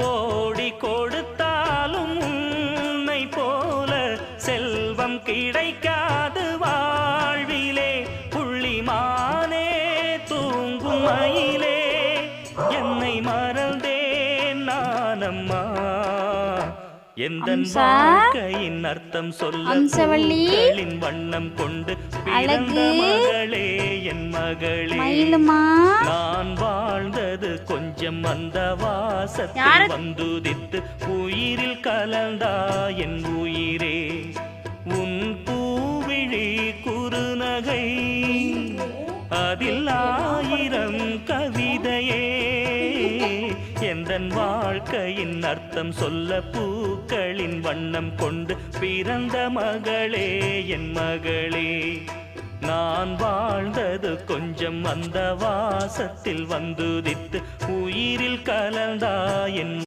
கோடி கொடுத்தாலும் உன்னை போல செல்வம் கிடைக்காது வாழ்விலே. புள்ளிமானே தூங்கும் மயிலே என்னை மறந்தேன் நானம்மா. எந்தன் வாழ்க்கையின் அர்த்தம் சொல்ல பூக்களின் வண்ணம் கொண்டு பிறந்த மகளே என் மகளே. நான் வாழ்ந்தது கொஞ்சம் அந்த வாசத்தில் வந்துதித்து உயிரில் கலந்தா என் உயிரே. உன் பூவிழி குறுநகை அதில் ஆயிரம் கவிதையே. எந்தன் வாழ்க்கையின் அர்த்தம் சொல்ல பூக்களின் வண்ணம் கொண்டு பிறந்த மகளே என் மகளே. நான் வாழ்ந்தது கொஞ்சம் அந்த வாசத்தில் வந்துதித்து உயிரில் கலந்தா என்